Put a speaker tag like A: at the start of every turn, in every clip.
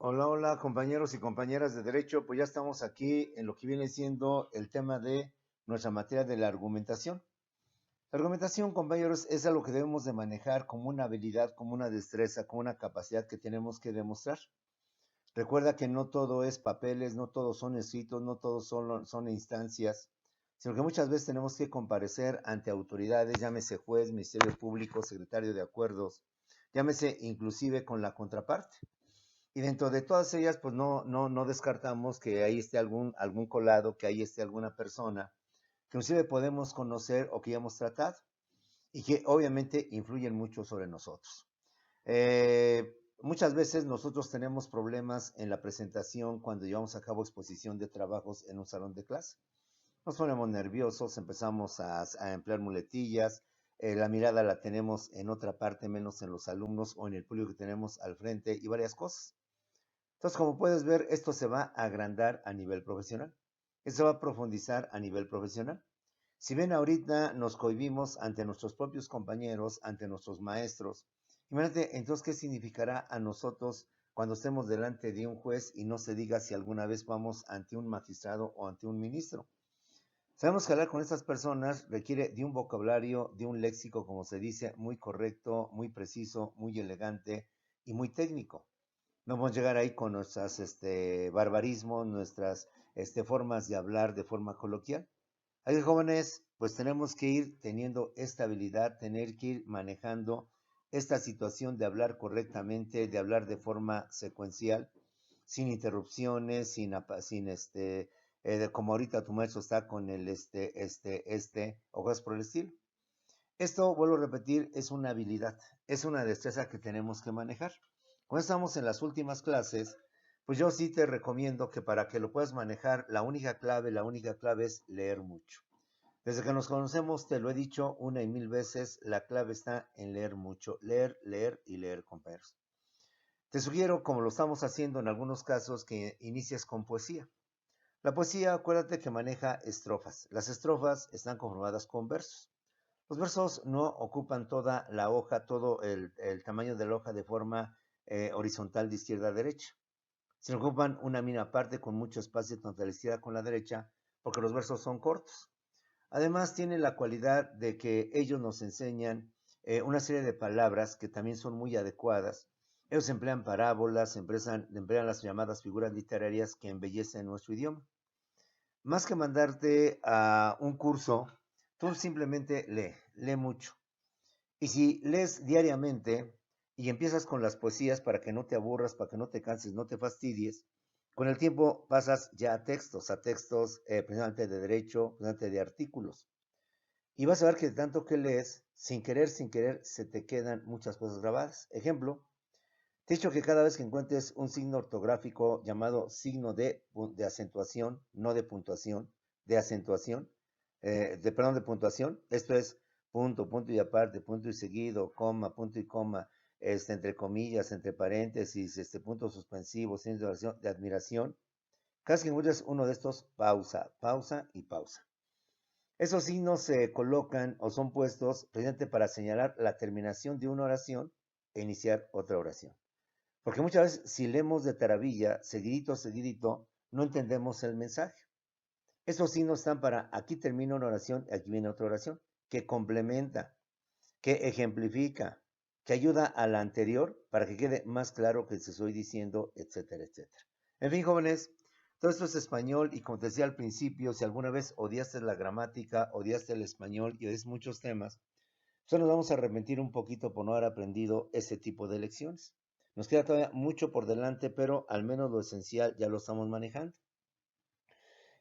A: Hola, hola compañeros y compañeras de derecho, pues ya estamos aquí en lo que viene siendo el tema de nuestra materia de la argumentación. La argumentación, compañeros, es algo que debemos de manejar como una habilidad, como una destreza, como una capacidad que tenemos que demostrar. Recuerda que no todo es papeles, no todos son escritos, no todos son instancias, sino que muchas veces tenemos que comparecer ante autoridades, llámese juez, ministerio público, secretario de acuerdos, llámese inclusive con la contraparte. Y dentro de todas ellas, pues no descartamos que ahí esté algún colado, que ahí esté alguna persona que inclusive podemos conocer o que ya hemos tratado y que obviamente influyen mucho sobre nosotros. Muchas veces nosotros tenemos problemas en la presentación cuando llevamos a cabo exposición de trabajos en un salón de clase. Nos ponemos nerviosos, empezamos a emplear muletillas, la mirada la tenemos en otra parte menos en los alumnos o en el público que tenemos al frente y varias cosas. Entonces, como puedes ver, esto se va a agrandar a nivel profesional. Esto va a profundizar a nivel profesional. Si bien ahorita nos cohibimos ante nuestros propios compañeros, ante nuestros maestros, imagínate entonces qué significará a nosotros cuando estemos delante de un juez y no se diga si alguna vez vamos ante un magistrado o ante un ministro. Sabemos que hablar con estas personas requiere de un vocabulario, de un léxico, como se dice, muy correcto, muy preciso, muy elegante y muy técnico. No vamos a llegar ahí con nuestras barbarismos, nuestras formas de hablar de forma coloquial. Hay jóvenes, pues tenemos que ir teniendo esta habilidad, tener que ir manejando esta situación de hablar correctamente, de hablar de forma secuencial, sin interrupciones, como ahorita tu maestro está con el o cosas por el estilo. Esto, vuelvo a repetir, es una habilidad, es una destreza que tenemos que manejar. Cuando estamos en las últimas clases, pues yo sí te recomiendo que para que lo puedas manejar, la única clave es leer mucho. Desde que nos conocemos, te lo he dicho una y mil veces, la clave está en leer mucho, leer, leer y leer, compañeros. Te sugiero, como lo estamos haciendo en algunos casos, que inicies con poesía. La poesía, acuérdate que maneja estrofas. Las estrofas están conformadas con versos. Los versos no ocupan toda la hoja, todo el tamaño de la hoja de forma horizontal de izquierda a derecha. Se ocupan una mínima parte con mucho espacio tanto a la izquierda como a la derecha, porque los versos son cortos. Además, tienen la cualidad de que ellos nos enseñan una serie de palabras que también son muy adecuadas. Ellos emplean parábolas, emplean las llamadas figuras literarias que embellecen nuestro idioma. Más que mandarte a un curso, tú simplemente lee mucho. Y si lees diariamente y empiezas con las poesías para que no te aburras, para que no te canses, no te fastidies, con el tiempo pasas ya a textos precisamente de derecho, precisamente de artículos. Y vas a ver que de tanto que lees, sin querer, se te quedan muchas cosas grabadas. Ejemplo, te he dicho que cada vez que encuentres un signo ortográfico llamado signo de acentuación, no de puntuación, de acentuación, perdón, de puntuación, esto es punto, punto y aparte, punto y seguido, coma, punto y coma, entre comillas, entre paréntesis, punto suspensivo, signo de admiración. Cada vez que encuentres uno de estos, pausa, pausa y pausa. Esos signos se colocan o son puestos precisamente para señalar la terminación de una oración e iniciar otra oración. Porque muchas veces si leemos de taravilla, seguidito, seguidito, no entendemos el mensaje. Esos signos están para aquí termina una oración y aquí viene otra oración, que complementa, que ejemplifica, que ayuda a la anterior para que quede más claro que se estoy diciendo, etcétera, etcétera. En fin, jóvenes, todo esto es español y como te decía al principio, si alguna vez odiaste la gramática, odiaste el español y odias muchos temas, solo nos vamos a arrepentir un poquito por no haber aprendido ese tipo de lecciones. Nos queda todavía mucho por delante, pero al menos lo esencial ya lo estamos manejando.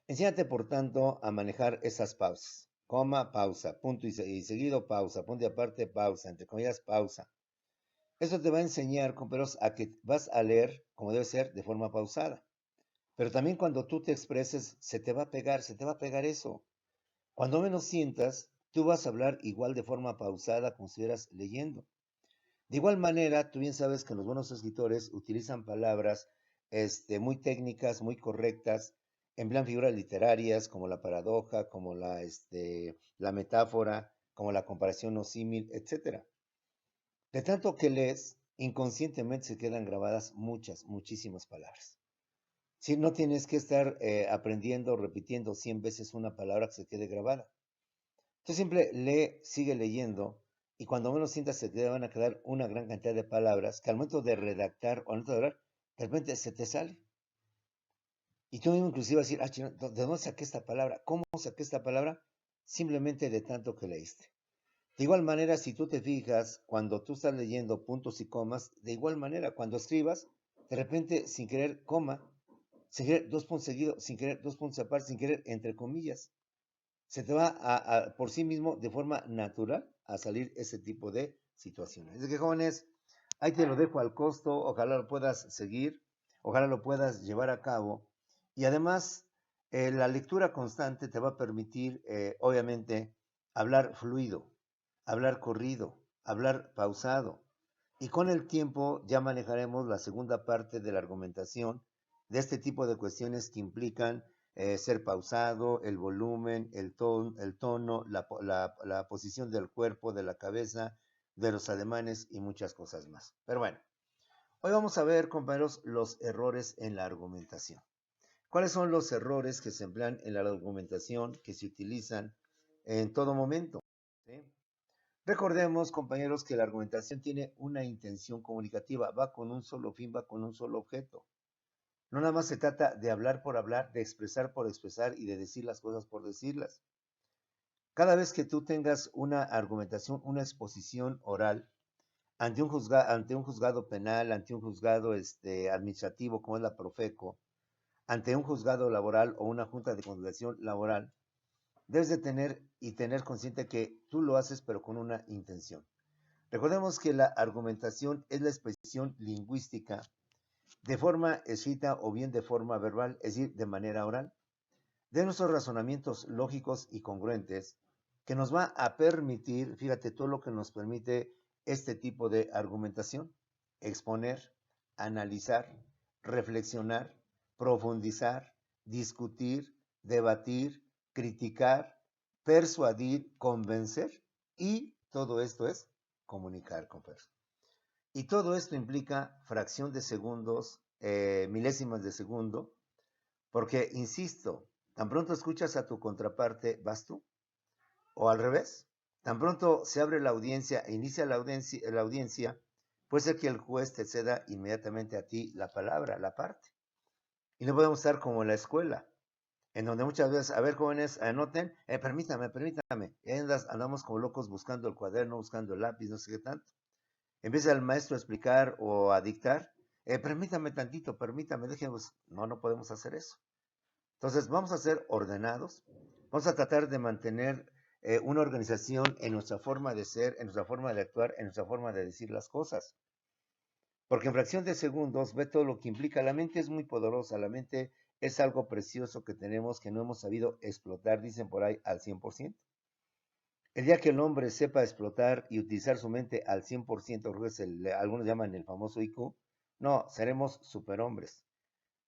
A: Enséñate, por tanto, a manejar esas pausas. Coma, pausa, punto y seguido, pausa, punto y aparte, pausa, entre comillas, pausa. Eso te va a enseñar, compañeros, a que vas a leer como debe ser, de forma pausada. Pero también cuando tú te expreses, se te va a pegar eso. Cuando menos sientas, tú vas a hablar igual de forma pausada como si estuvieras leyendo. De igual manera, tú bien sabes que los buenos escritores utilizan palabras muy técnicas, muy correctas, emplean figuras literarias como la paradoja, como la metáfora, como la comparación o símil, etc. De tanto que lees, inconscientemente se quedan grabadas muchísimas palabras. Si no tienes que estar aprendiendo, repitiendo 100 veces una palabra que se quede grabada. Entonces siempre lee, sigue leyendo, y cuando menos sientas se te van a quedar una gran cantidad de palabras que al momento de redactar o al momento de hablar, de repente se te sale. Y tú mismo inclusive vas a decir, ¿de dónde saqué esta palabra? ¿Cómo saqué esta palabra? Simplemente de tanto que leíste. De igual manera, si tú te fijas, cuando tú estás leyendo puntos y comas, de igual manera, cuando escribas, de repente, sin querer, coma, sin querer, dos puntos seguidos, sin querer, dos puntos aparte, sin querer, entre comillas, se te va por sí mismo, de forma natural, a salir ese tipo de situaciones. Es que, jóvenes, ahí te lo dejo al costo, ojalá lo puedas seguir, ojalá lo puedas llevar a cabo, y además, la lectura constante te va a permitir, obviamente, hablar fluido, hablar corrido, hablar pausado. Y con el tiempo ya manejaremos la segunda parte de la argumentación de este tipo de cuestiones que implican ser pausado, el volumen, el tono, la posición del cuerpo, de la cabeza, de los ademanes y muchas cosas más. Pero bueno, hoy vamos a ver, compañeros, los errores en la argumentación. ¿Cuáles son los errores que se emplean en la argumentación, que se utilizan en todo momento? ¿Sí? Recordemos, compañeros, que la argumentación tiene una intención comunicativa, va con un solo fin, va con un solo objeto. No nada más se trata de hablar por hablar, de expresar por expresar y de decir las cosas por decirlas. Cada vez que tú tengas una argumentación, una exposición oral ante un juzgado penal, ante un juzgado administrativo como es la Profeco, ante un juzgado laboral o una junta de conciliación laboral, debes de tener consciente que tú lo haces pero con una intención. Recordemos que la argumentación es la expresión lingüística de forma escrita o bien de forma verbal, es decir, de manera oral, de nuestros razonamientos lógicos y congruentes que nos va a permitir, fíjate todo lo que nos permite este tipo de argumentación: exponer, analizar, reflexionar, profundizar, discutir, debatir, criticar, persuadir, convencer, y todo esto es comunicar, compañeros. Y todo esto implica fracción de segundos, milésimas de segundo, porque, insisto, tan pronto escuchas a tu contraparte, vas tú, o al revés. Tan pronto se abre la audiencia e inicia la audiencia, puede ser que el juez te ceda inmediatamente a ti la palabra, la parte. Y no podemos estar como en la escuela, en donde muchas veces, a ver, jóvenes, anoten, permítame, y andamos como locos buscando el cuaderno, buscando el lápiz, no sé qué tanto. Empieza el maestro a explicar o a dictar, permítame tantito, déjenme. No podemos hacer eso. Entonces, vamos a ser ordenados, vamos a tratar de mantener una organización en nuestra forma de ser, en nuestra forma de actuar, en nuestra forma de decir las cosas. Porque en fracción de segundos ve todo lo que implica. La mente es muy poderosa, la mente es algo precioso que tenemos, que no hemos sabido explotar, dicen por ahí, al 100%. El día que el hombre sepa explotar y utilizar su mente al 100%, algunos llaman el famoso IQ, no, seremos superhombres.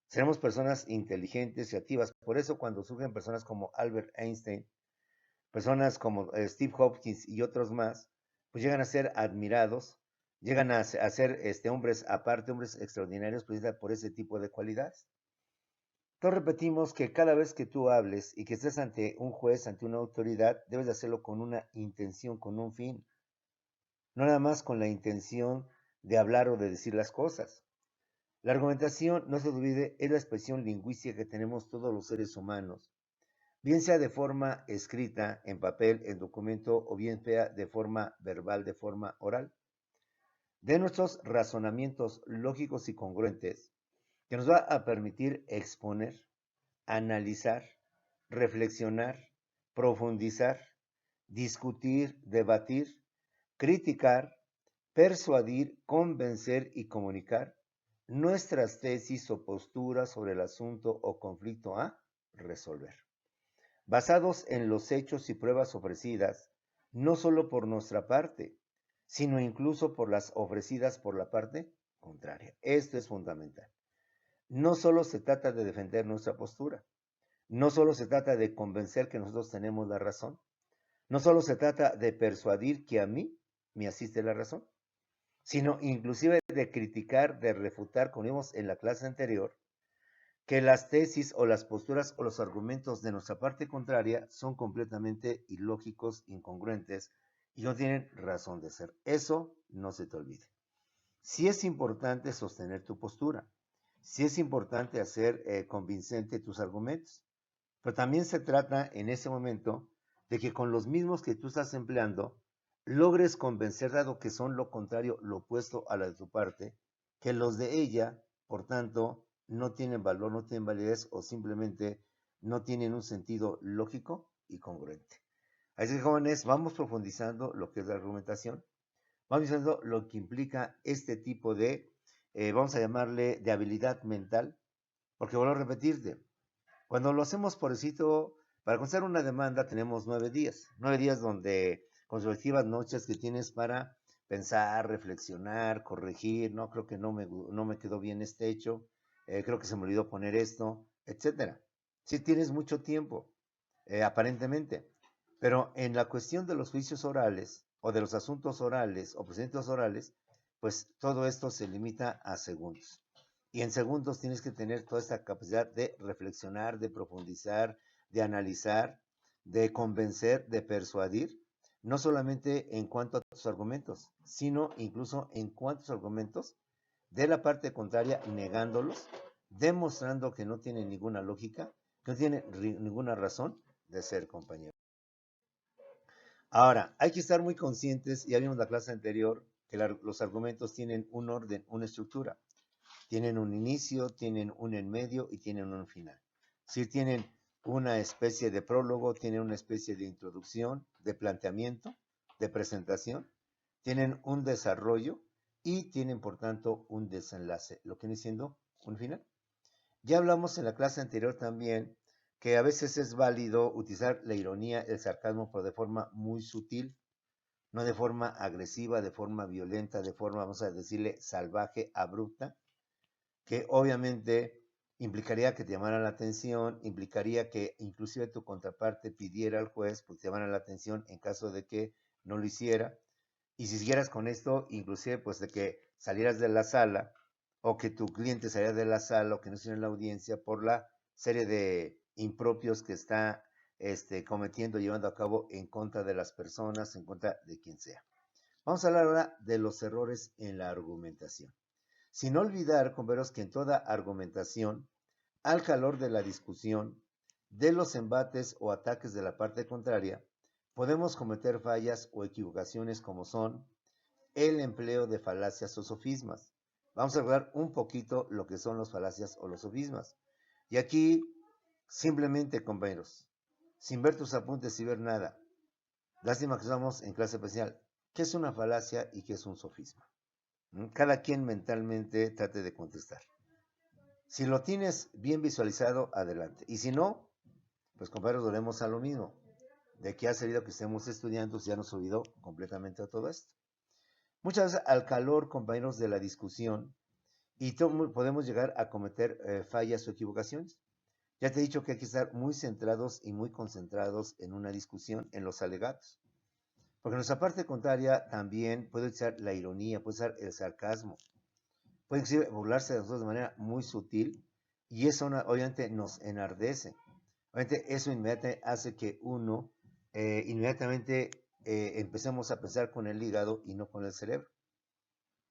A: Seremos personas inteligentes, creativas. Por eso cuando surgen personas como Albert Einstein, personas como Steve Hopkins y otros más, pues llegan a ser admirados, llegan a ser hombres aparte, hombres extraordinarios, precisamente por ese tipo de cualidades. Entonces repetimos que cada vez que tú hables y que estés ante un juez, ante una autoridad, debes de hacerlo con una intención, con un fin. No nada más con la intención de hablar o de decir las cosas. La argumentación, no se olvide, es la expresión lingüística que tenemos todos los seres humanos, bien sea de forma escrita, en papel, en documento, o bien sea de forma verbal, de forma oral, de nuestros razonamientos lógicos y congruentes, que nos va a permitir exponer, analizar, reflexionar, profundizar, discutir, debatir, criticar, persuadir, convencer y comunicar nuestras tesis o posturas sobre el asunto o conflicto a resolver, basados en los hechos y pruebas ofrecidas, no solo por nuestra parte, sino incluso por las ofrecidas por la parte contraria. Esto es fundamental. No solo se trata de defender nuestra postura, no solo se trata de convencer que nosotros tenemos la razón, no solo se trata de persuadir que a mí me asiste la razón, sino inclusive de criticar, de refutar, como vimos en la clase anterior, que las tesis o las posturas o los argumentos de nuestra parte contraria son completamente ilógicos, incongruentes y no tienen razón de ser. Eso no se te olvide. Sí es importante sostener tu postura, sí es importante hacer convincente tus argumentos, pero también se trata en ese momento de que con los mismos que tú estás empleando, logres convencer, dado que son lo contrario, lo opuesto a la de tu parte, que los de ella, por tanto, no tienen valor, no tienen validez o simplemente no tienen un sentido lógico y congruente. Así que, jóvenes, vamos profundizando lo que es la argumentación, vamos diciendo lo que implica este tipo de, vamos a llamarle de habilidad mental, porque vuelvo a repetirte, cuando lo hacemos por escrito, para contestar una demanda tenemos 9 días. 9 días donde, con subjetivas noches que tienes para pensar, reflexionar, corregir, no, creo que no me quedó bien este hecho, creo que se me olvidó poner esto, etcétera. Sí tienes mucho tiempo, aparentemente, pero en la cuestión de los juicios orales o de los asuntos orales o procedimientos orales, pues todo esto se limita a segundos. Y en segundos tienes que tener toda esta capacidad de reflexionar, de profundizar, de analizar, de convencer, de persuadir, no solamente en cuanto a tus argumentos, sino incluso en cuanto a tus argumentos de la parte contraria, negándolos, demostrando que no tienen ninguna lógica, que no tienen ninguna razón de ser, compañero. Ahora, hay que estar muy conscientes, ya vimos la clase anterior, que los argumentos tienen un orden, una estructura. Tienen un inicio, tienen un en medio y tienen un final. Si tienen una especie de prólogo, tienen una especie de introducción, de planteamiento, de presentación, tienen un desarrollo y tienen por tanto un desenlace, lo que viene siendo un final. Ya hablamos en la clase anterior también que a veces es válido utilizar la ironía, el sarcasmo, pero de forma muy sutil, no de forma agresiva, de forma violenta, de forma, vamos a decirle, salvaje, abrupta, que obviamente implicaría que te llamaran la atención, implicaría que inclusive tu contraparte pidiera al juez pues te llamaran la atención en caso de que no lo hiciera, y si siguieras con esto, inclusive pues de que salieras de la sala, o que tu cliente saliera de la sala, o que no estuviera en la audiencia por la serie de impropios que está cometiendo, llevando a cabo en contra de las personas, en contra de quien sea. Vamos a hablar ahora de los errores en la argumentación. Sin olvidar, compañeros, que en toda argumentación, al calor de la discusión, de los embates o ataques de la parte contraria, podemos cometer fallas o equivocaciones como son el empleo de falacias o sofismas. Vamos a hablar un poquito lo que son las falacias o los sofismas. Y aquí, simplemente, compañeros, sin ver tus apuntes y ver nada, lástima que estamos en clase especial, ¿qué es una falacia y qué es un sofisma? Cada quien mentalmente trate de contestar. Si lo tienes bien visualizado, adelante. Y si no, pues compañeros, volvemos a lo mismo. De que ha salido que estemos estudiando, ya nos olvidó completamente de todo esto. Muchas veces al calor, compañeros, de la discusión, y podemos llegar a cometer fallas o equivocaciones. Ya te he dicho que hay que estar muy centrados y muy concentrados en una discusión, en los alegatos. Porque nuestra parte contraria también puede usar la ironía, puede usar el sarcasmo, puede inclusive burlarse de nosotros de manera muy sutil, y eso obviamente nos enardece. Obviamente eso inmediatamente hace que uno inmediatamente empecemos a pensar con el hígado y no con el cerebro.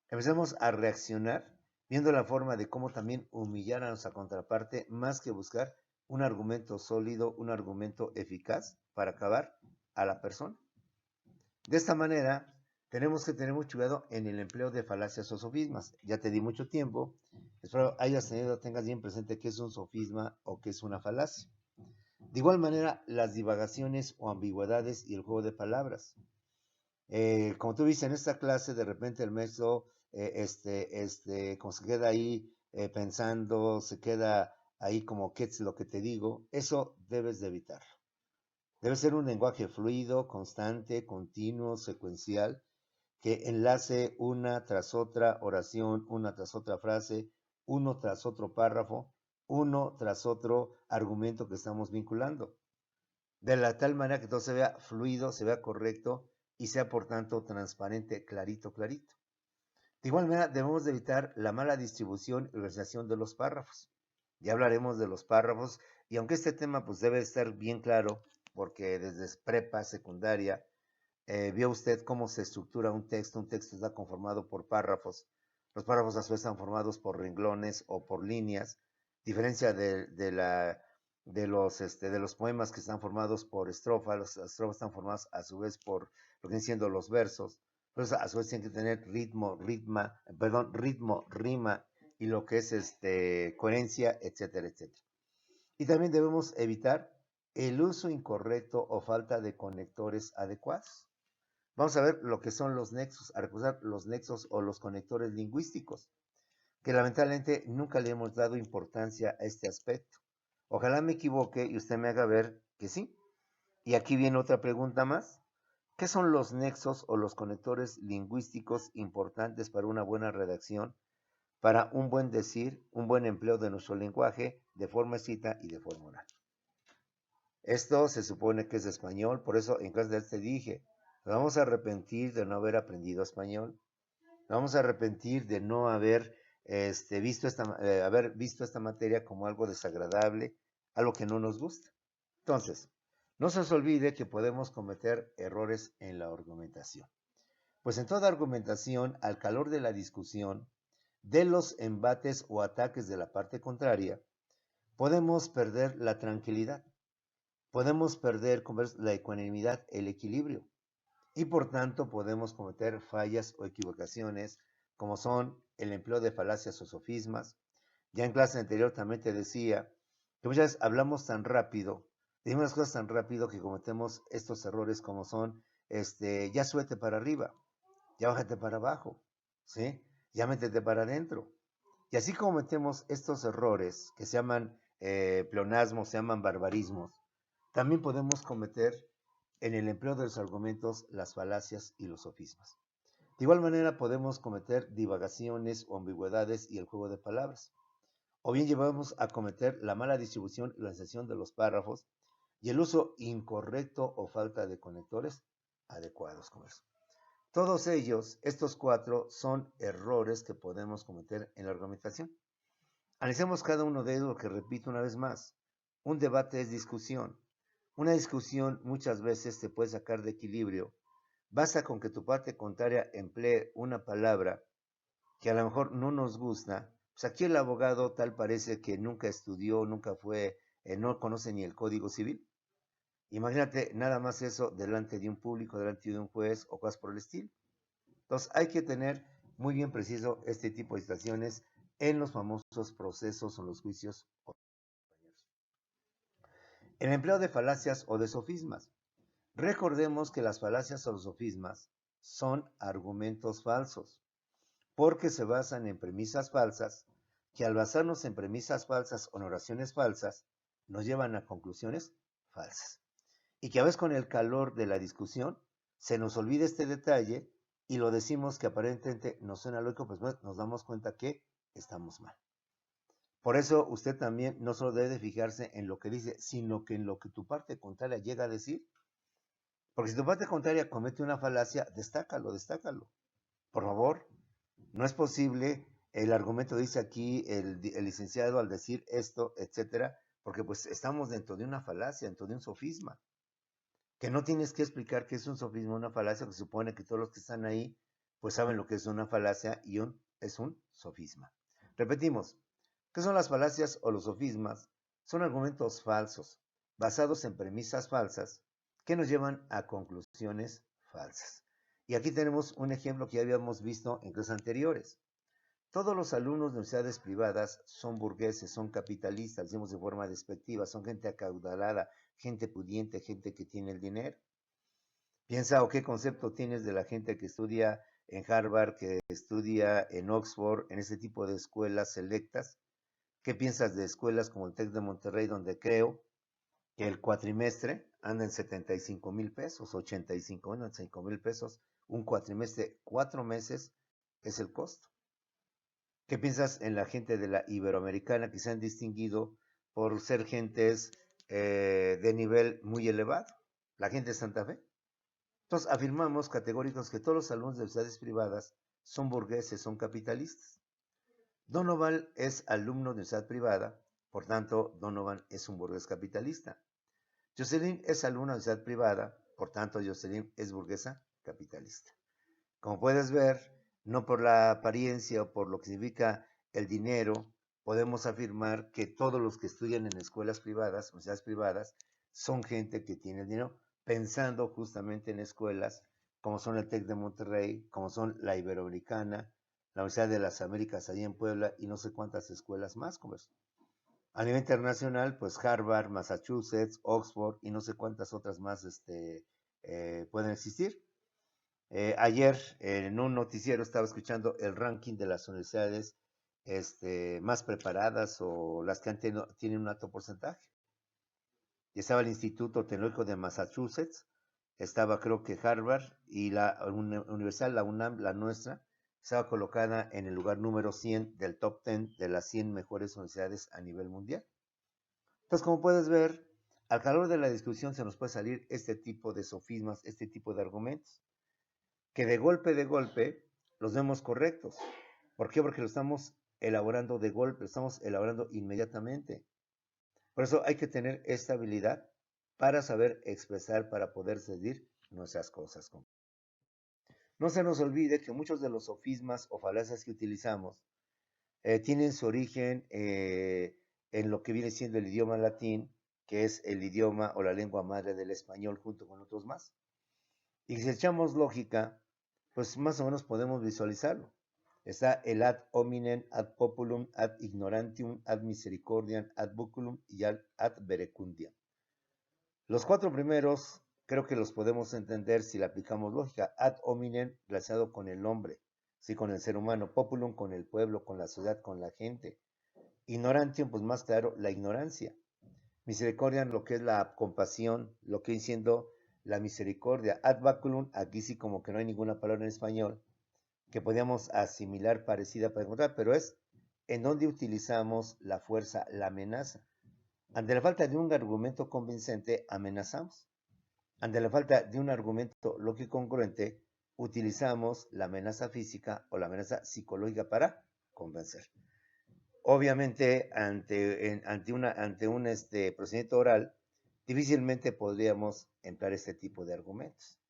A: Empecemos a reaccionar viendo la forma de cómo también humillar a nuestra contraparte más que buscar un argumento sólido, un argumento eficaz para acabar a la persona. De esta manera, tenemos que tener mucho cuidado en el empleo de falacias o sofismas. Ya te di mucho tiempo, espero tengas bien presente qué es un sofisma o qué es una falacia. De igual manera, las divagaciones o ambigüedades y el juego de palabras. Como tú viste en esta clase, de repente el maestro, como se queda ahí pensando, se queda ahí como, ¿qué es lo que te digo? Eso debes de evitarlo. Debe ser un lenguaje fluido, constante, continuo, secuencial, que enlace una tras otra oración, una tras otra frase, uno tras otro párrafo, uno tras otro argumento que estamos vinculando. De la tal manera que todo se vea fluido, se vea correcto y sea por tanto transparente, clarito, clarito. De igual manera, debemos de evitar la mala distribución y organización de los párrafos. Ya hablaremos de los párrafos y aunque este tema pues debe estar bien claro, porque desde prepa, secundaria, vio usted cómo se estructura un texto está conformado por párrafos, los párrafos a su vez están formados por renglones o por líneas, diferencia de los poemas que están formados por estrofas, las estrofas están formadas a su vez por lo que vienen siendo los versos, entonces a su vez tienen que tener ritmo, rima y lo que es coherencia, etcétera, etcétera. Y también debemos evitar el uso incorrecto o falta de conectores adecuados. Vamos a ver lo que son los nexos, a recordar los nexos o los conectores lingüísticos, que lamentablemente nunca le hemos dado importancia a este aspecto. Ojalá me equivoque y usted me haga ver que sí. Y aquí viene otra pregunta más. ¿Qué son los nexos o los conectores lingüísticos importantes para una buena redacción, para un buen decir, un buen empleo de nuestro lenguaje de forma escrita y de forma oral? Esto se supone que es español, por eso en clase de te dije, nos vamos a arrepentir de no haber aprendido español, nos vamos a arrepentir de no haber, haber visto esta materia como algo desagradable, algo que no nos gusta. Entonces, no se os olvide que podemos cometer errores en la argumentación. Pues en toda argumentación, al calor de la discusión, de los embates o ataques de la parte contraria, podemos perder la tranquilidad, podemos perder la ecuanimidad, el equilibrio, y por tanto podemos cometer fallas o equivocaciones como son el empleo de falacias o sofismas. Ya en clase anterior también te decía que muchas veces hablamos tan rápido, decimos las cosas tan rápido que cometemos estos errores como son, ya súbete para arriba, ya bájate para abajo, ¿sí? Ya métete para adentro. Y así cometemos estos errores que se llaman pleonasmos, se llaman barbarismos, también podemos cometer en el empleo de los argumentos las falacias y los sofismas. De igual manera podemos cometer divagaciones o ambigüedades y el juego de palabras. O bien llevamos a cometer la mala distribución y organización de los párrafos y el uso incorrecto o falta de conectores adecuados con eso. Todos ellos, estos cuatro, son errores que podemos cometer en la argumentación. Analicemos cada uno de ellos, que repito una vez más. Un debate es discusión. Una discusión muchas veces te puede sacar de equilibrio. Basta con que tu parte contraria emplee una palabra que a lo mejor no nos gusta. Pues aquí el abogado tal parece que nunca estudió, nunca fue, no conoce ni el Código Civil. Imagínate nada más eso delante de un público, delante de un juez o cosas por el estilo. Entonces hay que tener muy bien preciso este tipo de situaciones en los famosos procesos o los juicios. El empleo de falacias o de sofismas. Recordemos que las falacias o los sofismas son argumentos falsos, porque se basan en premisas falsas, que al basarnos en premisas falsas o en oraciones falsas, nos llevan a conclusiones falsas. Y que a veces con el calor de la discusión, se nos olvida este detalle y lo decimos que aparentemente nos suena lógico, pues nos damos cuenta que estamos mal. Por eso usted también no solo debe fijarse en lo que dice, sino que en lo que tu parte contraria llega a decir. Porque si tu parte contraria comete una falacia, destácalo. Por favor, no es posible, el argumento dice aquí el licenciado al decir esto, etcétera, porque pues estamos dentro de una falacia, dentro de un sofisma. Que no tienes que explicar qué es un sofisma, una falacia, que se supone que todos los que están ahí pues saben lo que es una falacia y es un sofisma. Repetimos, ¿qué son las falacias o los sofismas? Son argumentos falsos, basados en premisas falsas, que nos llevan a conclusiones falsas. Y aquí tenemos un ejemplo que ya habíamos visto en clases anteriores. Todos los alumnos de universidades privadas son burgueses, son capitalistas, decimos de forma despectiva, son gente acaudalada, gente pudiente, gente que tiene el dinero. Piensa o qué concepto tienes de la gente que estudia en Harvard, que estudia en Oxford, en ese tipo de escuelas selectas. ¿Qué piensas de escuelas como el TEC de Monterrey, donde creo que el cuatrimestre anda en 75,000 pesos, 85,000 pesos, un cuatrimestre, 4 meses es el costo? ¿Qué piensas en la gente de la Iberoamericana que se han distinguido por ser gentes de nivel muy elevado? La gente de Santa Fe. Entonces afirmamos categóricos que todos los alumnos de universidades privadas son burgueses, son capitalistas. Donovan es alumno de universidad privada, por tanto, Donovan es un burgués capitalista. Jocelyn es alumna de universidad privada, por tanto, Jocelyn es burguesa capitalista. Como puedes ver, no por la apariencia o por lo que significa el dinero, podemos afirmar que todos los que estudian en escuelas privadas, universidades privadas, son gente que tiene el dinero, pensando justamente en escuelas como son el TEC de Monterrey, como son la Iberoamericana, la Universidad de las Américas allí en Puebla y no sé cuántas escuelas más. Como eso. A nivel internacional, pues Harvard, Massachusetts, Oxford y no sé cuántas otras más pueden existir. Ayer en un noticiero estaba escuchando el ranking de las universidades más preparadas o las que tienen un alto porcentaje. Y estaba el Instituto Tecnológico de Massachusetts, estaba creo que Harvard y la universidad, la UNAM, la nuestra, estaba colocada en el lugar número 100 del top 10 de las 100 mejores universidades a nivel mundial. Entonces, como puedes ver, al calor de la discusión se nos puede salir este tipo de sofismas, este tipo de argumentos, que de golpe los vemos correctos. ¿Por qué? Porque lo estamos elaborando de golpe, lo estamos elaborando inmediatamente. Por eso hay que tener esta habilidad para saber expresar, para poder decidir nuestras cosas. No se nos olvide que muchos de los sofismas o falacias que utilizamos tienen su origen en lo que viene siendo el idioma latín, que es el idioma o la lengua madre del español junto con otros más. Y si echamos lógica, pues más o menos podemos visualizarlo. Está el ad hominem, ad populum, ad ignorantium, ad misericordiam, ad buculum y ad verecundiam. Los cuatro primeros creo que los podemos entender si le aplicamos lógica. Ad hominem relacionado con el hombre, sí, con el ser humano. Populum con el pueblo, con la ciudad, con la gente. Ignorantium, pues más claro, la ignorancia. Misericordia, lo que es la compasión, lo que viene siendo la misericordia. Ad baculum, aquí sí como que no hay ninguna palabra en español que podíamos asimilar parecida para encontrar, pero es en donde utilizamos la fuerza, la amenaza. Ante la falta de un argumento convincente, amenazamos. Ante la falta de un argumento lógico congruente, utilizamos la amenaza física o la amenaza psicológica para convencer. Obviamente, ante un procedimiento oral, difícilmente podríamos emplear este tipo de argumentos.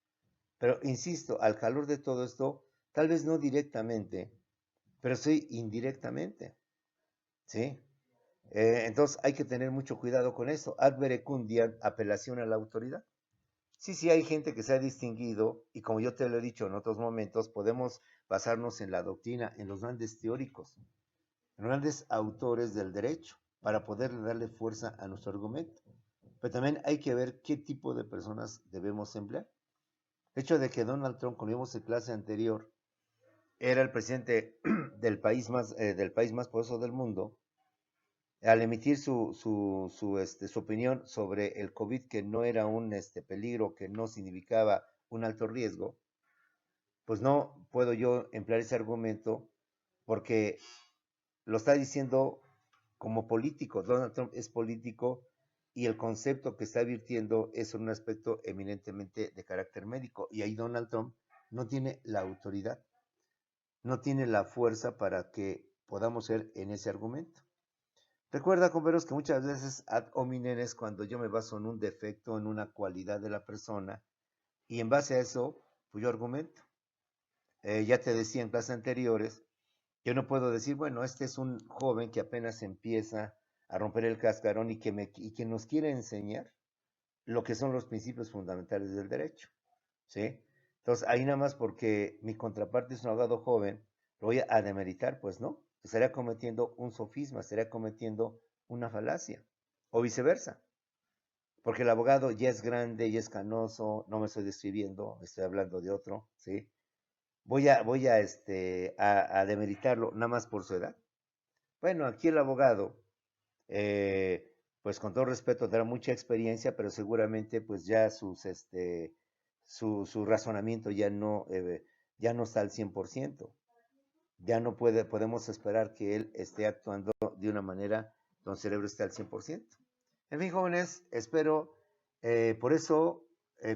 A: Pero insisto, al calor de todo esto, tal vez no directamente, pero sí indirectamente. ¿Sí? Entonces hay que tener mucho cuidado con eso. Ad verecundiam, apelación a la autoridad. Sí, hay gente que se ha distinguido y como yo te lo he dicho en otros momentos, podemos basarnos en la doctrina, en los grandes teóricos, en grandes autores del derecho, para poder darle fuerza a nuestro argumento. Pero también hay que ver qué tipo de personas debemos emplear. El hecho de que Donald Trump, como vimos en clase anterior, era el presidente del país más poderoso del mundo, al emitir su opinión sobre el COVID, que no era un peligro, que no significaba un alto riesgo, pues no puedo yo emplear ese argumento porque lo está diciendo como político. Donald Trump es político y el concepto que está virtiendo es un aspecto eminentemente de carácter médico. Y ahí Donald Trump no tiene la autoridad, no tiene la fuerza para que podamos ser en ese argumento. Recuerda, compañeros, que muchas veces ad hominem es cuando yo me baso en un defecto, en una cualidad de la persona, y en base a eso, pues yo argumento. Ya te decía en clases anteriores, yo no puedo decir, bueno, este es un joven que apenas empieza a romper el cascarón y que nos quiere enseñar lo que son los principios fundamentales del derecho, ¿sí? Entonces, ahí nada más porque mi contraparte es un abogado joven, lo voy a demeritar, pues no, estaría cometiendo un sofisma, estaría cometiendo una falacia, o viceversa, porque el abogado ya es grande, ya es canoso, no me estoy describiendo, estoy hablando de otro, ¿sí? Voy a demeritarlo nada más por su edad. Bueno, aquí el abogado, pues con todo respeto, tendrá mucha experiencia, pero seguramente pues ya su razonamiento ya no está al 100%. Ya no podemos esperar que él esté actuando de una manera donde el cerebro esté al 100%. En fin, jóvenes, espero, por eso,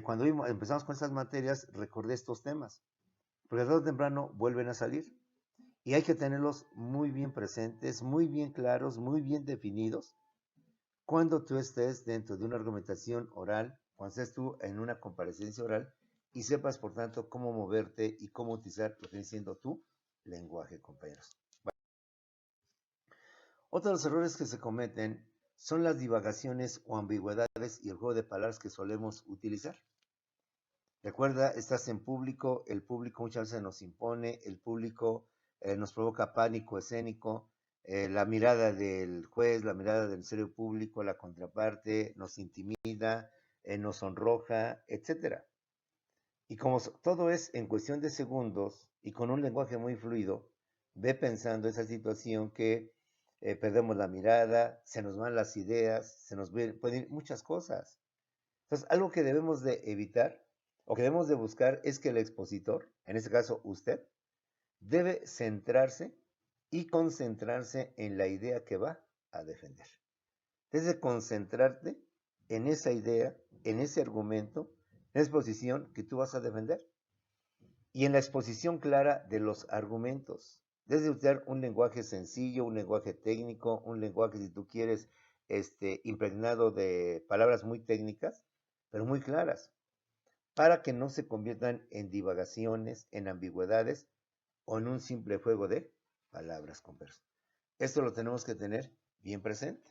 A: cuando empezamos con estas materias, recordé estos temas. porque tarde o temprano vuelven a salir. Y hay que tenerlos muy bien presentes, muy bien claros, muy bien definidos. Cuando tú estés dentro de una argumentación oral, cuando estés tú en una comparecencia oral y sepas, por tanto, cómo moverte y cómo utilizar lo que viene siendo tu lenguaje, compañeros. Otro de los errores que se cometen son las divagaciones o ambigüedades y el juego de palabras que solemos utilizar. Recuerda, estás en público, el público muchas veces nos impone, el público nos provoca pánico escénico, la mirada del juez, la mirada del Ministerio Público, la contraparte, nos intimida, nos sonroja, etcétera. Y como todo es en cuestión de segundos y con un lenguaje muy fluido, ve pensando esa situación que perdemos la mirada, se nos van las ideas, se nos pueden ir muchas cosas. Entonces, algo que debemos de evitar o que debemos de buscar es que el expositor, en este caso usted, debe centrarse y concentrarse en la idea que va a defender. Debes de concentrarte en esa idea, en ese argumento, en esa exposición que tú vas a defender. Y en la exposición clara de los argumentos. Debes de utilizar un lenguaje sencillo, un lenguaje técnico, un lenguaje, si tú quieres, impregnado de palabras muy técnicas, pero muy claras, para que no se conviertan en divagaciones, en ambigüedades o en un simple juego de palabras con verso. Esto lo tenemos que tener bien presente.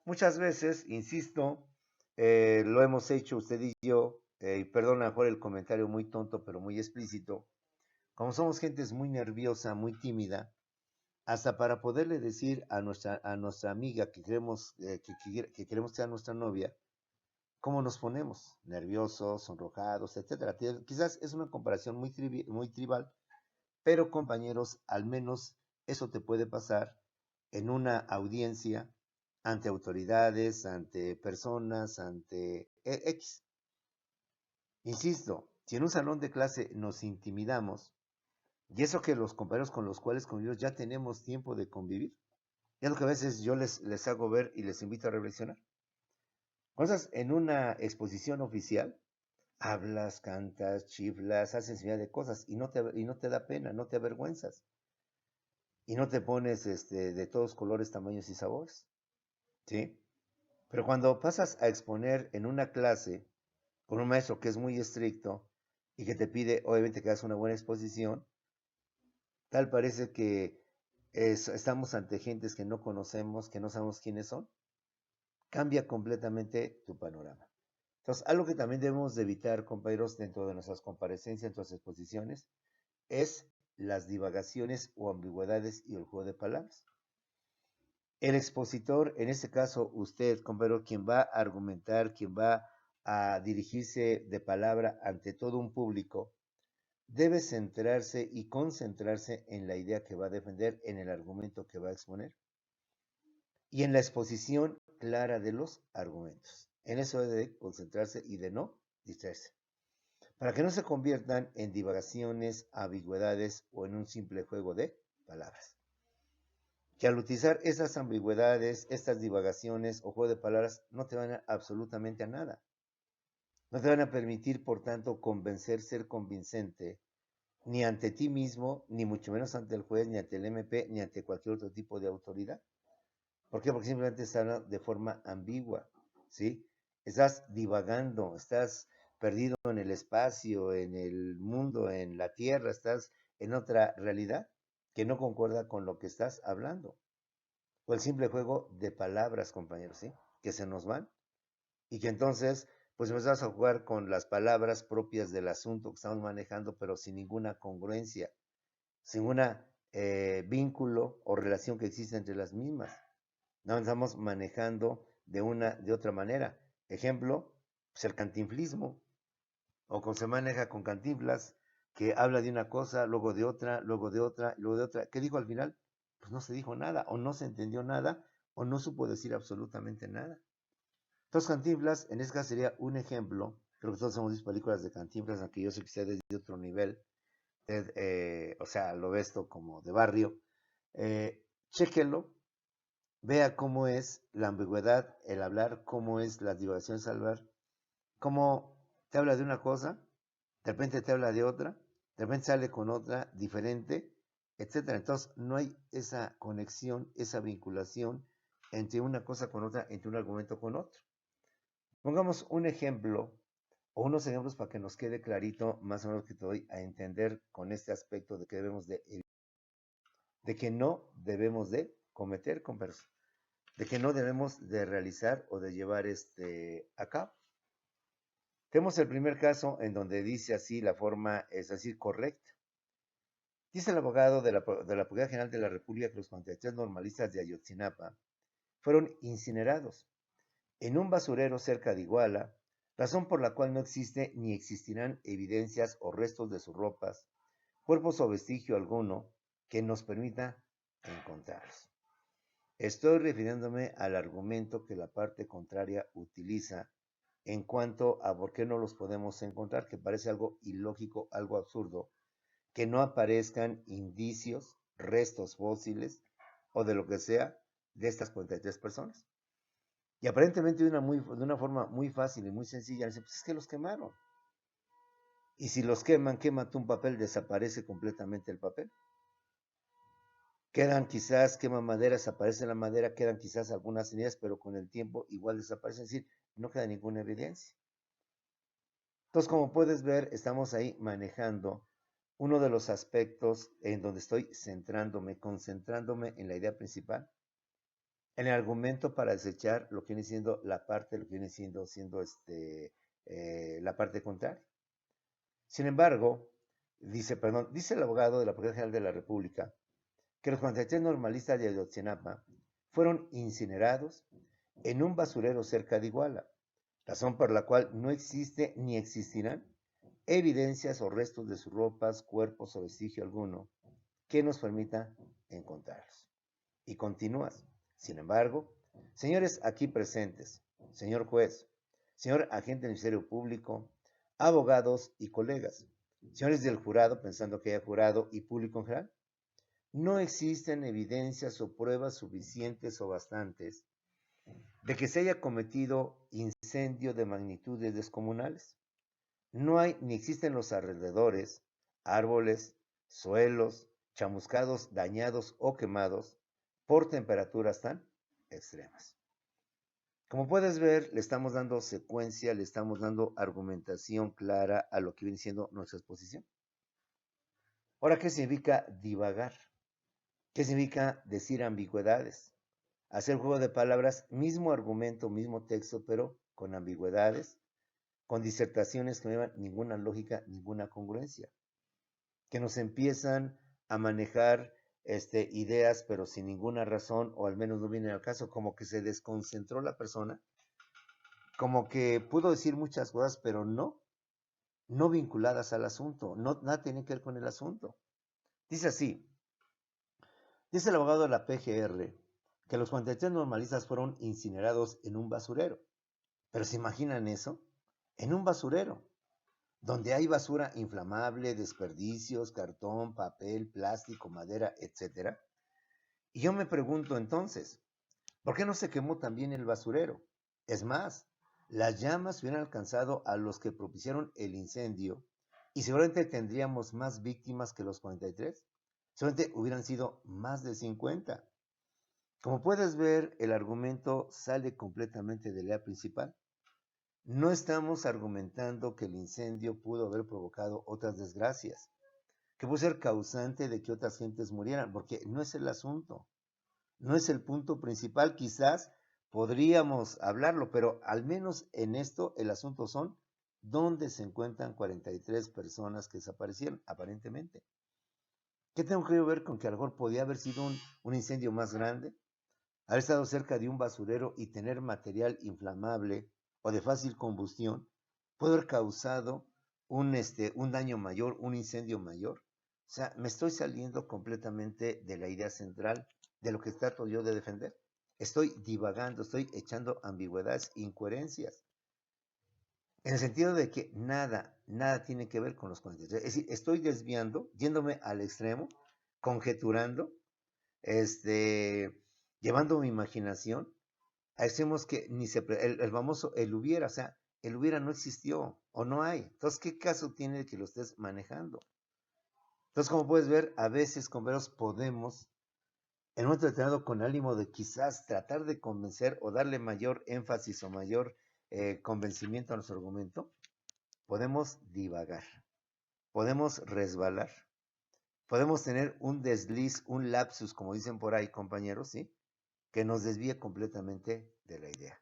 A: Muchas veces, insisto, lo hemos hecho usted y yo, y perdona mejor el comentario muy tonto, pero muy explícito. Como somos gente muy nerviosa, muy tímida, hasta para poderle decir a nuestra amiga que queremos, que queremos que sea nuestra novia, cómo nos ponemos, nerviosos, sonrojados, etcétera. Quizás es una comparación muy tribal, pero compañeros, al menos eso te puede pasar en una audiencia, ante autoridades, ante personas, ante X. Insisto, si en un salón de clase nos intimidamos, y eso que los compañeros con los cuales convivimos ya tenemos tiempo de convivir, es lo que a veces yo les hago ver y les invito a reflexionar. Cosas en una exposición oficial, hablas, cantas, chiflas, haces infinidad de cosas y no te da pena, no te avergüenzas. Y no te pones de todos colores, tamaños y sabores. ¿Sí? Pero cuando pasas a exponer en una clase con un maestro que es muy estricto y que te pide, obviamente, que hagas una buena exposición, tal parece que estamos ante gentes que no conocemos, que no sabemos quiénes son, cambia completamente tu panorama. Entonces, algo que también debemos de evitar, compañeros, dentro de nuestras comparecencias, en nuestras exposiciones, es las divagaciones o ambigüedades y el juego de palabras. El expositor, en este caso usted, compañero, quien va a argumentar, quien va a dirigirse de palabra ante todo un público, debe centrarse y concentrarse en la idea que va a defender, en el argumento que va a exponer y en la exposición clara de los argumentos. En eso debe de concentrarse y de no distraerse, para que no se conviertan en divagaciones, ambigüedades o en un simple juego de palabras. Que al utilizar esas ambigüedades, estas divagaciones o juego de palabras, no te van absolutamente a nada. No te van a permitir, por tanto, ser convincente, ni ante ti mismo, ni mucho menos ante el juez, ni ante el MP, ni ante cualquier otro tipo de autoridad. ¿Por qué? Porque simplemente estás de forma ambigua, ¿sí? Estás divagando, estás perdido en el espacio, en el mundo, en la tierra, estás en otra realidad que no concuerda con lo que estás hablando. O el simple juego de palabras, compañeros, ¿sí? Que se nos van y que entonces, pues empezamos a jugar con las palabras propias del asunto que estamos manejando, pero sin ninguna congruencia, sin un vínculo o relación que exista entre las mismas. No estamos manejando de otra manera. Ejemplo, pues el cantinflismo, o como se maneja con Cantinflas, que habla de una cosa, luego de otra, luego de otra, luego de otra. ¿Qué dijo al final? Pues no se dijo nada, o no se entendió nada, o no supo decir absolutamente nada. Entonces Cantinflas, en este caso sería un ejemplo, creo que todos hemos visto películas de Cantinflas, aunque yo sé que ustedes de otro nivel, o sea, lo ve esto como de barrio, chéquelo, vea cómo es la ambigüedad, el hablar, cómo es la divagación al hablar, cómo te habla de una cosa, de repente te habla de otra, de repente sale con otra diferente, etcétera. Entonces, no hay esa conexión, esa vinculación entre una cosa con otra, entre un argumento con otro. Pongamos un ejemplo o unos ejemplos para que nos quede clarito más o menos que te doy a entender con este aspecto de que de que no debemos de cometer de que no debemos de realizar o de llevar a cabo. Tenemos el primer caso en donde dice así la forma, es decir, correcta. Dice el abogado de la Procuraduría General de la República que los 43 normalistas de Ayotzinapa fueron incinerados en un basurero cerca de Iguala, razón por la cual no existe ni existirán evidencias o restos de sus ropas, cuerpos o vestigio alguno que nos permita encontrarlos. Estoy refiriéndome al argumento que la parte contraria utiliza en cuanto a por qué no los podemos encontrar, que parece algo ilógico, algo absurdo, que no aparezcan indicios, restos fósiles o de lo que sea de estas 43 personas. Y aparentemente de una forma muy fácil y muy sencilla, dicen, pues es que los quemaron. Y si los queman tú un papel, desaparece completamente el papel. Quedan quizás, queman madera, desaparece la madera, quedan quizás algunas cenizas, pero con el tiempo igual desaparecen, es decir, no queda ninguna evidencia. Entonces, como puedes ver, estamos ahí manejando uno de los aspectos en donde estoy concentrándome en la idea principal, en el argumento para desechar lo que viene siendo la parte, lo que viene siendo la parte contraria. Sin embargo, dice el abogado de la Procuraduría General de la República que los 43 normalistas de Ayotzinapa fueron incinerados en un basurero cerca de Iguala, razón por la cual no existe ni existirán evidencias o restos de sus ropas, cuerpos o vestigio alguno que nos permita encontrarlos. Y continúas. Sin embargo, señores aquí presentes, señor juez, señor agente del Ministerio Público, abogados y colegas, señores del jurado, pensando que haya jurado y público en general, no existen evidencias o pruebas suficientes o bastantes de que se haya cometido incendio de magnitudes descomunales. No hay ni existen los alrededores, árboles, suelos, chamuscados, dañados o quemados por temperaturas tan extremas. Como puedes ver, le estamos dando secuencia, le estamos dando argumentación clara a lo que viene siendo nuestra exposición. Ahora, ¿qué significa divagar? ¿Qué significa decir ambigüedades? Hacer juego de palabras, mismo argumento, mismo texto, pero con ambigüedades, con disertaciones que no llevan ninguna lógica, ninguna congruencia, que nos empiezan a manejar ideas, pero sin ninguna razón, o al menos no vienen al caso, como que se desconcentró la persona, como que pudo decir muchas cosas, pero no vinculadas al asunto, nada tiene que ver con el asunto. Dice así, dice el abogado de la PGR que los 43 normalistas fueron incinerados en un basurero. ¿Pero se imaginan eso? En un basurero, donde hay basura inflamable, desperdicios, cartón, papel, plástico, madera, etc. Y yo me pregunto entonces, ¿por qué no se quemó también el basurero? Es más, las llamas hubieran alcanzado a los que propiciaron el incendio y seguramente tendríamos más víctimas que los 43. Seguramente hubieran sido más de 50. Como puedes ver, el argumento sale completamente de la idea principal. No estamos argumentando que el incendio pudo haber provocado otras desgracias, que pudo ser causante de que otras gentes murieran, porque no es el asunto, no es el punto principal. Quizás podríamos hablarlo, pero al menos en esto el asunto son dónde se encuentran 43 personas que desaparecieron, aparentemente. ¿Qué tengo que ver con que a lo mejor podía haber sido un incendio más grande? Haber estado cerca de un basurero y tener material inflamable o de fácil combustión puede haber causado un daño mayor, un incendio mayor. O sea, me estoy saliendo completamente de la idea central de lo que trato yo de defender. Estoy divagando, estoy echando ambigüedades, incoherencias. En el sentido de que nada tiene que ver con los 43. Es decir, estoy desviando, yéndome al extremo, conjeturando, llevando mi imaginación a extremos que ni el famoso el hubiera, o sea, el hubiera no existió o no hay. Entonces, ¿qué caso tiene que lo estés manejando? Entonces, como puedes ver, a veces, compañeros, podemos, en un momento determinado, con ánimo de quizás tratar de convencer o darle mayor énfasis o mayor convencimiento a nuestro argumento, podemos divagar, podemos resbalar, podemos tener un desliz, un lapsus, como dicen por ahí, compañeros, ¿sí? Que nos desvíe completamente de la idea.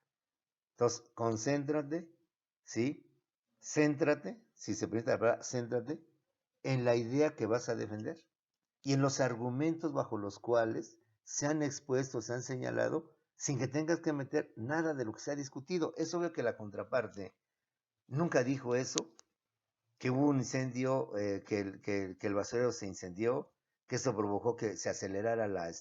A: Entonces, concéntrate, ¿sí? Céntrate, si se permite la palabra, céntrate en la idea que vas a defender y en los argumentos bajo los cuales se han expuesto, se han señalado, sin que tengas que meter nada de lo que se ha discutido. Es obvio que la contraparte nunca dijo eso, que hubo un incendio, que el basurero se incendió, que eso provocó que se acelerara la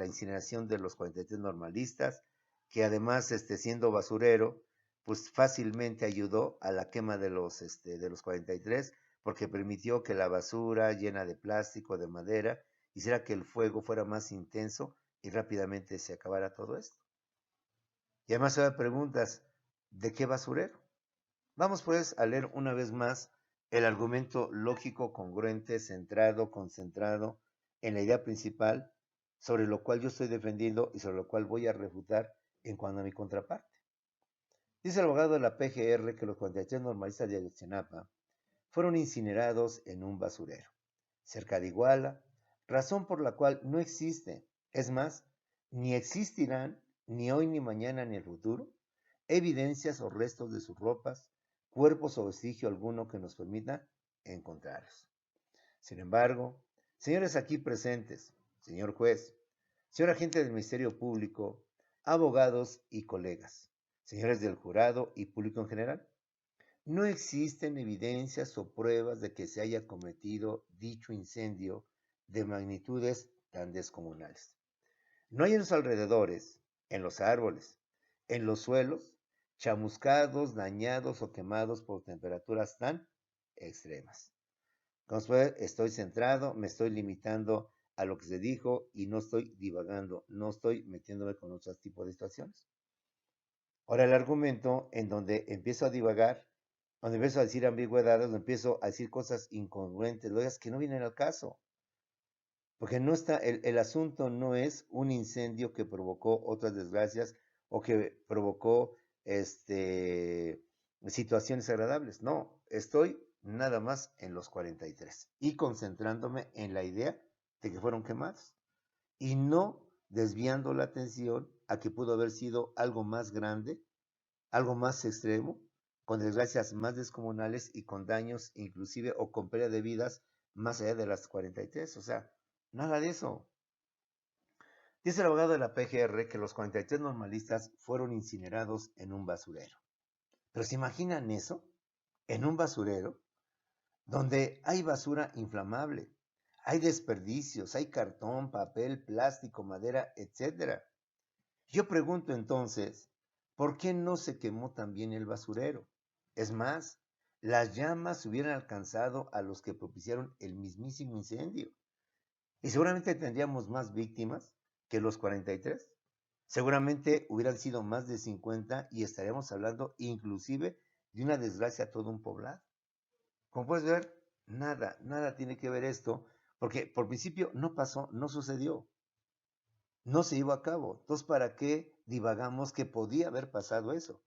A: incineración de los 43 normalistas, que además, siendo basurero, pues fácilmente ayudó a la quema de los 43, porque permitió que la basura llena de plástico, de madera, hiciera que el fuego fuera más intenso y rápidamente se acabara todo esto. Y además se preguntas, ¿de qué basurero? Vamos pues a leer una vez más el argumento lógico, congruente, centrado, concentrado en la idea principal sobre lo cual yo estoy defendiendo y sobre lo cual voy a refutar en cuanto a mi contraparte. Dice el abogado de la PGR que los 43 normalistas de Ayotzinapa fueron incinerados en un basurero, cerca de Iguala, razón por la cual no existe, es más, ni existirán, ni hoy, ni mañana, ni el futuro, evidencias o restos de sus ropas, cuerpos o vestigio alguno que nos permita encontrarlos. Sin embargo, señores aquí presentes, señor juez, señor agente del Ministerio Público, abogados y colegas, señores del jurado y público en general, no existen evidencias o pruebas de que se haya cometido dicho incendio de magnitudes tan descomunales. No hay en los alrededores, en los árboles, en los suelos, chamuscados, dañados o quemados por temperaturas tan extremas. Como estoy centrado, me estoy limitando a lo que se dijo y no estoy divagando, no estoy metiéndome con otros tipos de situaciones. Ahora el argumento en donde empiezo a divagar, donde empiezo a decir ambigüedades, donde empiezo a decir cosas incongruentes, lógicas que no vienen al caso. Porque no está, el asunto no es un incendio que provocó otras desgracias o que provocó situaciones agradables. No, estoy nada más en los 43 y concentrándome en la idea de que fueron quemados y no desviando la atención a que pudo haber sido algo más grande, algo más extremo, con desgracias más descomunales y con daños inclusive o con pérdida de vidas más allá de las 43. O sea, nada de eso. Dice el abogado de la PGR que los 43 normalistas fueron incinerados en un basurero. Pero ¿se imaginan eso? En un basurero donde hay basura inflamable, hay desperdicios, hay cartón, papel, plástico, madera, etc. Yo pregunto entonces, ¿por qué no se quemó también el basurero? Es más, las llamas hubieran alcanzado a los que propiciaron el mismísimo incendio. Y seguramente tendríamos más víctimas que los 43. Seguramente hubieran sido más de 50 y estaríamos hablando inclusive de una desgracia a todo un poblado. Como puedes ver, nada tiene que ver esto, porque por principio no pasó, no sucedió, no se llevó a cabo. Entonces, ¿para qué divagamos que podía haber pasado eso?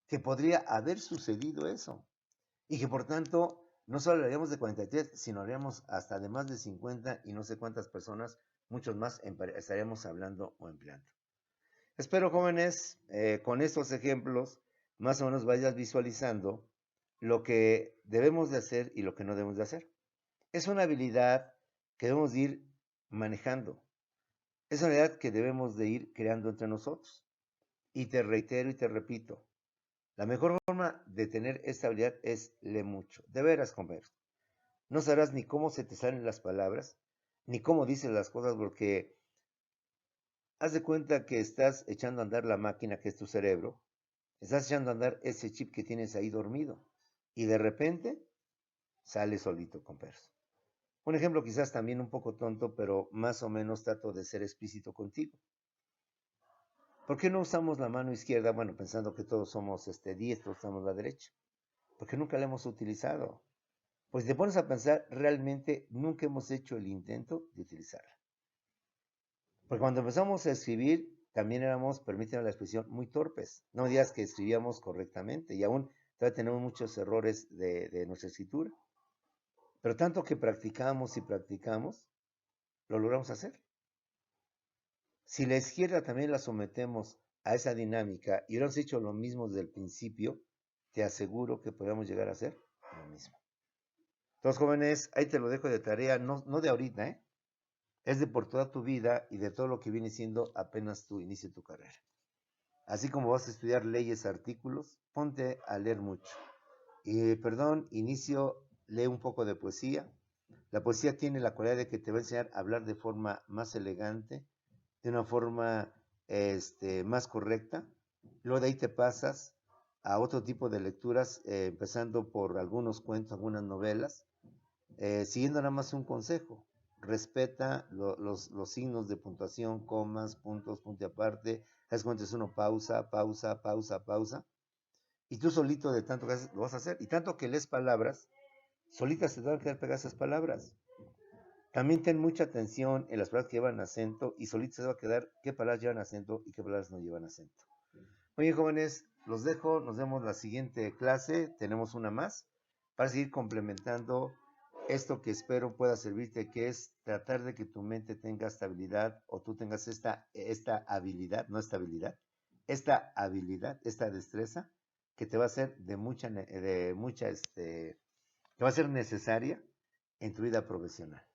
A: Que podría haber sucedido eso. Y que por tanto, no solo hablaríamos de 43, sino hablaríamos hasta de más de 50 y no sé cuántas personas, muchos más, estaríamos hablando o empleando. Espero, jóvenes, con estos ejemplos, más o menos vayas visualizando lo que debemos de hacer y lo que no debemos de hacer. Es una habilidad que debemos de ir manejando. Es una habilidad que debemos de ir creando entre nosotros. Y te reitero y te repito, la mejor forma de tener esta habilidad es leer mucho. De veras, compañeros. No sabrás ni cómo se te salen las palabras, ni cómo dices las cosas, porque haz de cuenta que estás echando a andar la máquina que es tu cerebro, estás echando a andar ese chip que tienes ahí dormido, y de repente sale solito, compañeros. Un ejemplo quizás también un poco tonto, pero más o menos trato de ser explícito contigo. ¿Por qué no usamos la mano izquierda? Bueno, pensando que todos somos diestros, usamos la derecha. Porque nunca la hemos utilizado. pues te pones a pensar, realmente nunca hemos hecho el intento de utilizarla. Porque cuando empezamos a escribir, también éramos, permíteme la expresión, muy torpes. No me digas que escribíamos correctamente y aún todavía tenemos muchos errores de nuestra escritura. Pero tanto que practicamos y practicamos, lo logramos hacer. Si la izquierda también la sometemos a esa dinámica y hubiéramos hecho lo mismo desde el principio, te aseguro que podemos llegar a hacer lo mismo. Entonces, jóvenes, ahí te lo dejo de tarea, no de ahorita, ¿eh? Es de por toda tu vida y de todo lo que viene siendo apenas tu inicio de tu carrera. Así como vas a estudiar leyes, artículos, ponte a leer mucho. Y lee un poco de poesía. La poesía tiene la cualidad de que te va a enseñar a hablar de forma más elegante, de una forma más correcta. Luego de ahí te pasas a otro tipo de lecturas, empezando por algunos cuentos, algunas novelas, siguiendo nada más un consejo. Respeta los signos de puntuación, comas, puntos, punto y aparte. Das cuenta, es uno pausa, pausa, pausa, pausa. Y tú solito de tanto que haces, lo vas a hacer. Y tanto que lees palabras, solitas se te van a quedar pegadas esas palabras. También ten mucha atención en las palabras que llevan acento y solito se va a quedar qué palabras llevan acento y qué palabras no llevan acento. Muy bien, jóvenes, los dejo. Nos vemos la siguiente clase. Tenemos una más para seguir complementando esto que espero pueda servirte, que es tratar de que tu mente tenga estabilidad o tú tengas esta habilidad, no estabilidad, esta habilidad, esta destreza que te va a ser que va a ser necesaria en tu vida profesional.